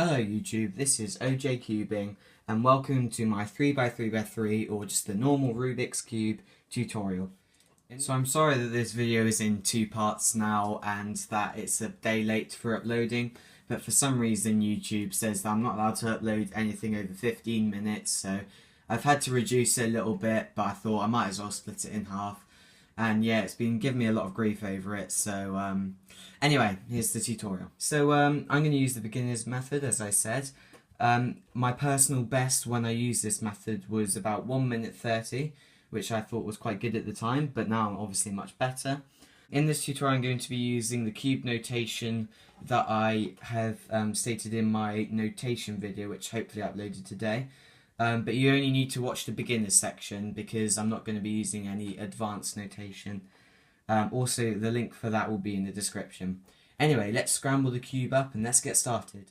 Hello YouTube, this is OJ Cubing and welcome to my 3x3x3 or just the normal Rubik's Cube tutorial. So I'm sorry that this video is in two parts now and that it's a day late for uploading, but for some reason YouTube says that I'm not allowed to upload anything over 15 minutes, so I've had to reduce it a little bit, but I thought I might as well split it in half. And yeah, it's been giving me a lot of grief over it, so anyway, here's the tutorial. So I'm going to use the beginner's method, as I said. My personal best when I used this method was about 1 minute 30, which I thought was quite good at the time, but now I'm obviously much better. In this tutorial I'm going to be using the cube notation that I have stated in my notation video, which hopefully I uploaded today. But you only need to watch the beginners section because I'm not going to be using any advanced notation. Also, the link for that will be in the description. Anyway, let's scramble the cube up and let's get started.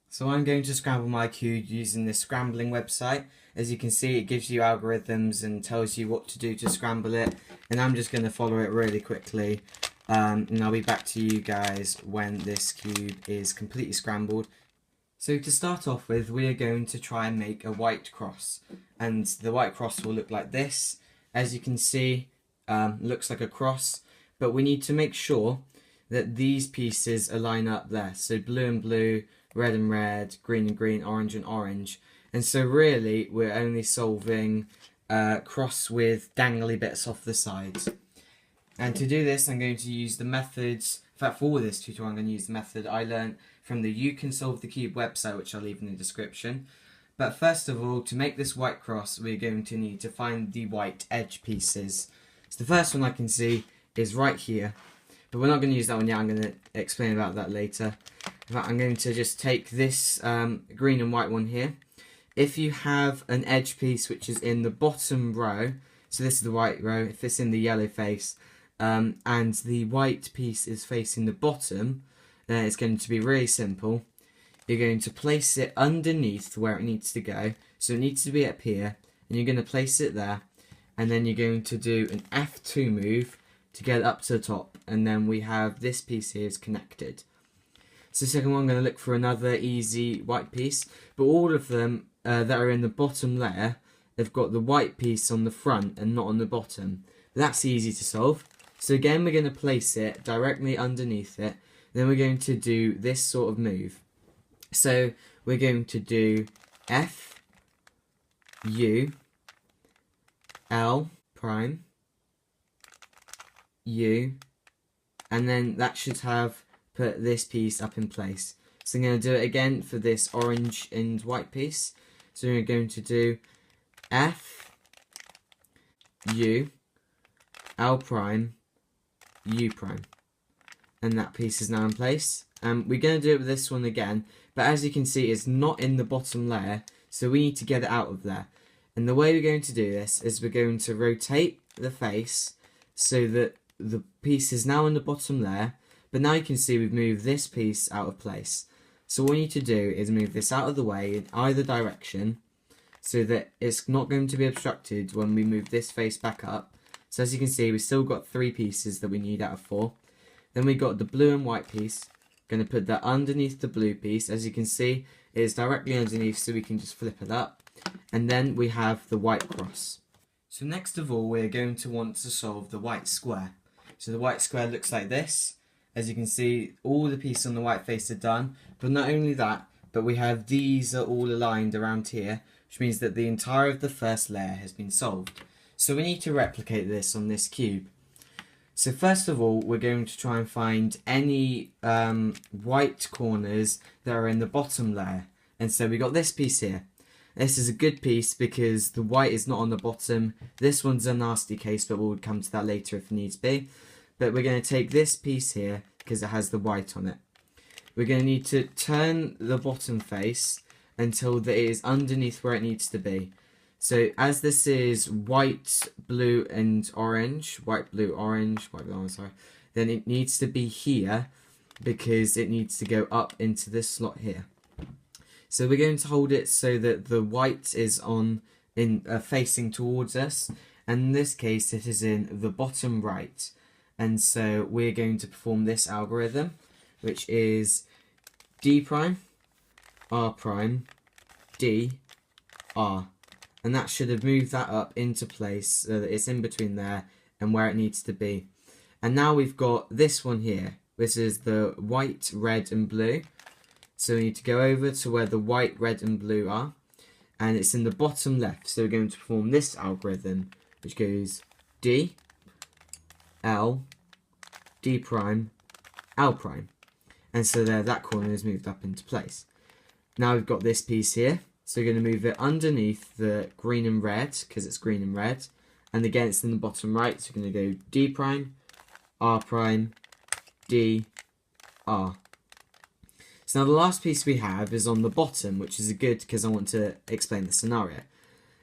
So I'm going to scramble my cube using this scrambling website. As you can see, it gives you algorithms and tells you what to do to scramble it. And I'm just going to follow it really quickly. And I'll be back to you guys when this cube is completely scrambled. So to start off with, we are going to try and make a white cross, and the white cross will look like this. As you can see, looks like a cross, but we need to make sure that these pieces align up there. So blue and blue, red and red, green and green, orange and orange. And so really, we're only solving cross with dangly bits off the sides. And to do this, I'm going to use the methods. In fact, for this tutorial, I'm going to use the method I learned from the You Can Solve the Cube website, which I'll leave in the description. But first of all, to make this white cross, we're going to need to find the white edge pieces. So the first one I can see is right here, but we're not going to use that one yet. I'm going to explain about that later. In fact, I'm going to just take this green and white one here. If you have an edge piece which is in the bottom row, so this is the white row, if it's in the yellow face, and the white piece is facing the bottom, then it's going to be really simple. You're going to place it underneath where it needs to go. So it needs to be up here, and you're going to place it there, and then you're going to do an F2 move to get it up to the top, and then we have this piece here is connected. So the second one, I'm going to look for another easy white piece, but all of them that are in the bottom layer, they've got the white piece on the front and not on the bottom. That's easy to solve. So again, we're going to place it directly underneath it. Then we're going to do this sort of move. So we're going to do F, U, L prime, U, and then that should have put this piece up in place. So I'm going to do it again for this orange and white piece. So we're going to do F, U, L prime, U prime. And that piece is now in place. We're going to do it with this one again, but as you can see, it's not in the bottom layer, so we need to get it out of there. And the way we're going to do this is we're going to rotate the face so that the piece is now in the bottom layer, but now you can see we've moved this piece out of place. So what we need to do is move this out of the way in either direction so that it's not going to be obstructed when we move this face back up. So as you can see, we've still got 3 pieces that we need out of 4. Then we got the blue and white piece. Going to put that underneath the blue piece. As you can see, it is directly underneath, so we can just flip it up. And then we have the white cross. So next of all, we're going to want to solve the white square. So the white square looks like this. As you can see, all the pieces on the white face are done. But not only that, but we have these are all aligned around here, which means that the entire of the first layer has been solved. So we need to replicate this on this cube. So first of all, we're going to try and find any white corners that are in the bottom layer. And so we got this piece here. This is a good piece because the white is not on the bottom. This one's a nasty case, but we'll come to that later if needs be. But we're going to take this piece here because it has the white on it. We're going to need to turn the bottom face until it is underneath where it needs to be. So as this is white, blue and orange, white, blue, orange, sorry, then it needs to be here because it needs to go up into this slot here. So we're going to hold it so that the white is facing towards us, and in this case it is in the bottom right. And so we're going to perform this algorithm, which is D prime R prime, D, R. And that should have moved that up into place so that it's in between there and where it needs to be. And now we've got this one here. This is the white, red and blue. So we need to go over to where the white, red and blue are. And it's in the bottom left. So we're going to perform this algorithm, which goes D, L, D prime, L prime. And so there, that corner is moved up into place. Now we've got this piece here. So we're going to move it underneath the green and red, because it's green and red. And again, it's in the bottom right. So we're going to go D prime, R prime, D, R. So now the last piece we have is on the bottom, which is good because I want to explain the scenario.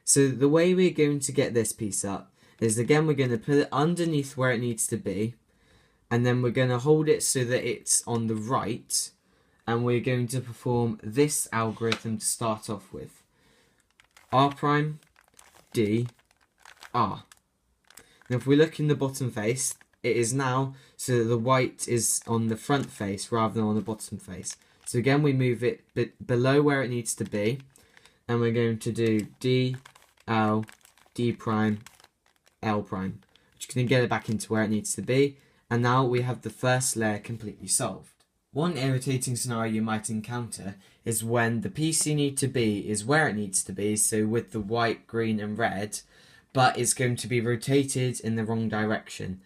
So the way we're going to get this piece up is, again, we're going to put it underneath where it needs to be, and then we're going to hold it so that it's on the right, and we're going to perform this algorithm to start off with. R prime, D, R. Now if we look in the bottom face, it is now so that the white is on the front face rather than on the bottom face. So again, we move it below where it needs to be, and we're going to do D, L, D prime, L prime, which can get it back into where it needs to be. And now we have the first layer completely solved. One irritating scenario you might encounter is when the piece you need to be is where it needs to be, so with the white, green and red, but it's going to be rotated in the wrong direction.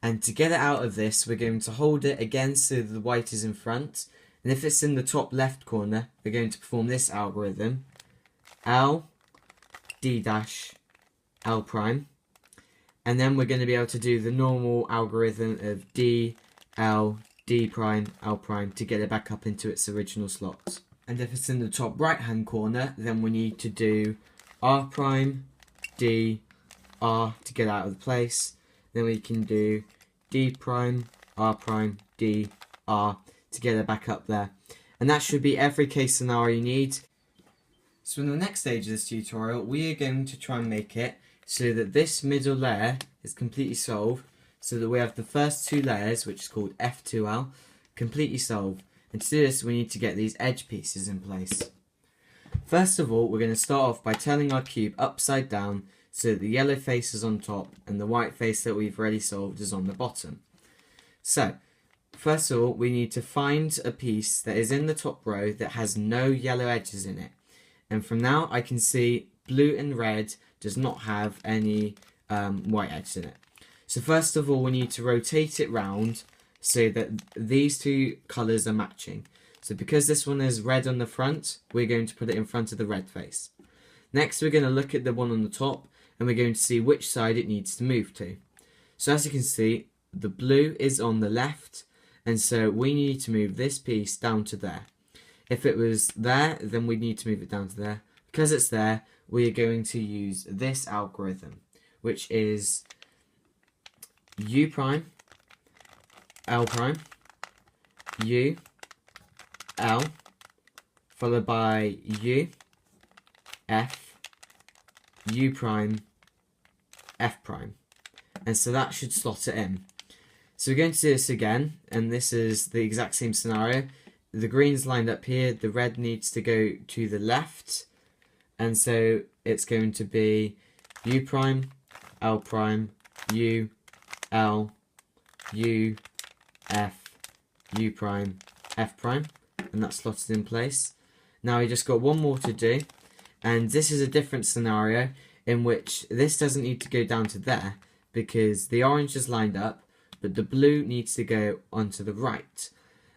And to get it out of this, we're going to hold it again so that the white is in front. And if it's in the top left corner, we're going to perform this algorithm. L, D dash, L prime. And then we're going to be able to do the normal algorithm of D, L, D prime, L prime to get it back up into its original slot. And if it's in the top right hand corner, then we need to do R prime, D, R to get out of the place. Then we can do D prime, R prime, D, R to get it back up there. And that should be every case scenario you need. So in the next stage of this tutorial, we are going to try and make it so that this middle layer is completely solved, so that we have the first two layers, which is called F2L, completely solved. And to do this, we need to get these edge pieces in place. First of all, we're going to start off by turning our cube upside down so that the yellow face is on top and the white face that we've already solved is on the bottom. So, first of all, we need to find a piece that is in the top row that has no yellow edges in it. And from now, I can see blue and red does not have any white edges in it. So first of all, we need to rotate it round so that these two colours are matching. So because this one is red on the front, we're going to put it in front of the red face. Next, we're going to look at the one on the top, and we're going to see which side it needs to move to. So as you can see, the blue is on the left, and so we need to move this piece down to there. If it was there, then we need to move it down to there. Because it's there, we are going to use this algorithm, which is U prime, L prime, U, L, followed by U, F, U prime, F prime. And so that should slot it in. So we're going to do this again, and this is the exact same scenario. The green's lined up here, the red needs to go to the left, and so it's going to be U prime, L prime, U, L, U, F, U prime, F prime, and that's slotted in place. Now we just got one more to do, and this is a different scenario in which this doesn't need to go down to there because the orange is lined up, but the blue needs to go onto the right.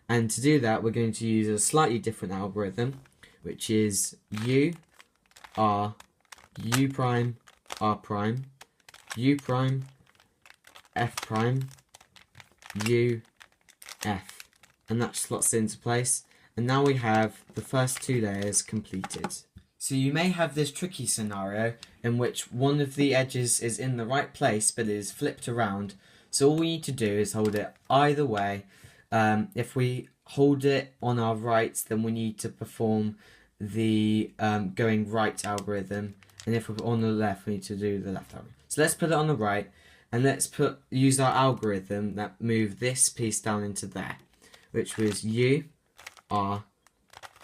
And to do that, we're going to use a slightly different algorithm, which is U, R, U prime, R prime, U prime, F prime, U, F. And that slots into place. And now we have the first two layers completed. So you may have this tricky scenario in which one of the edges is in the right place but it is flipped around. So all we need to do is hold it either way. If we hold it on our right, then we need to perform the going right algorithm. And if we're on the left, we need to do the left algorithm. So let's put it on the right, and let's use our algorithm that moved this piece down into there, which was U, R,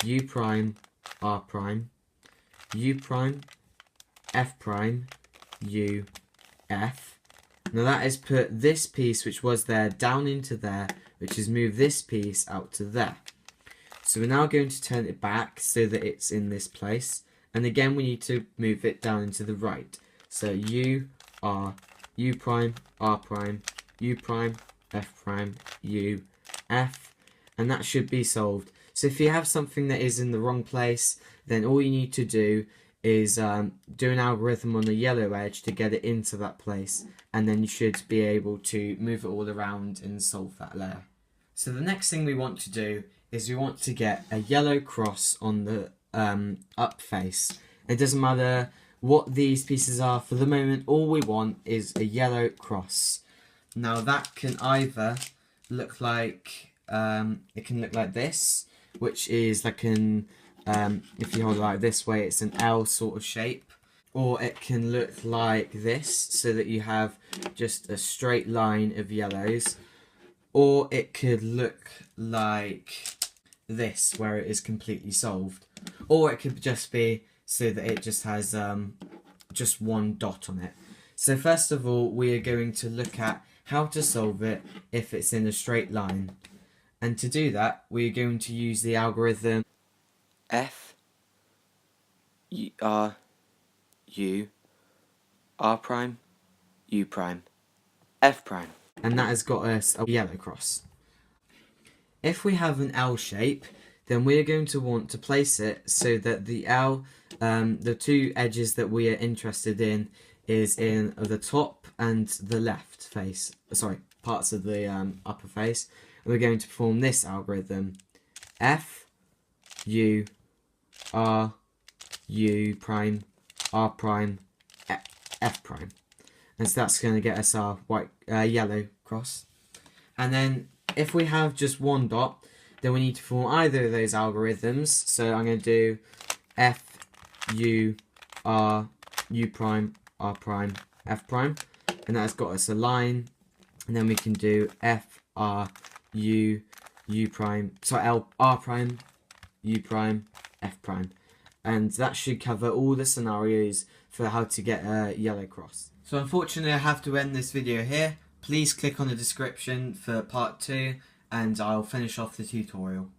U prime, R prime, U prime, F prime, U, F. Now that has put this piece which was there down into there, which has moved this piece out to there. So we're now going to turn it back so that it's in this place. And again we need to move it down into the right. So U, R, U prime, R prime, U prime, F prime, U, F. And that should be solved. So if you have something that is in the wrong place, then all you need to do is do an algorithm on the yellow edge to get it into that place, and then you should be able to move it all around and solve that layer. So the next thing we want to do is we want to get a yellow cross on the up face. It doesn't matter what these pieces are for the moment, all we want is a yellow cross. Now that can either look like, it can look like this, which is like an, if you hold it like this way, it's an L sort of shape. Or it can look like this, so that you have just a straight line of yellows. Or it could look like this, where it is completely solved. Or it could just be so that it just has just one dot on it. So first of all, we are going to look at how to solve it if it's in a straight line. And to do that, we're going to use the algorithm F, R, U, R prime, U prime, F prime. And that has got us a yellow cross. If we have an L shape, then we're going to want to place it so that the L, the two edges that we are interested in is in the top and the left face, sorry, parts of the upper face. And we're going to perform this algorithm, F, U, R, U prime, R prime, F prime. And so that's going to get us our white, yellow cross. And then if we have just one dot, then we need to form either of those algorithms. So I'm going to do F, U, R, U prime, R prime, F prime. And that's got us a line. And then we can do F, R, U, U prime, sorry, L, R prime, U prime, F prime. And that should cover all the scenarios for how to get a yellow cross. So unfortunately I have to end this video here. Please click on the description for part 2 and I'll finish off the tutorial.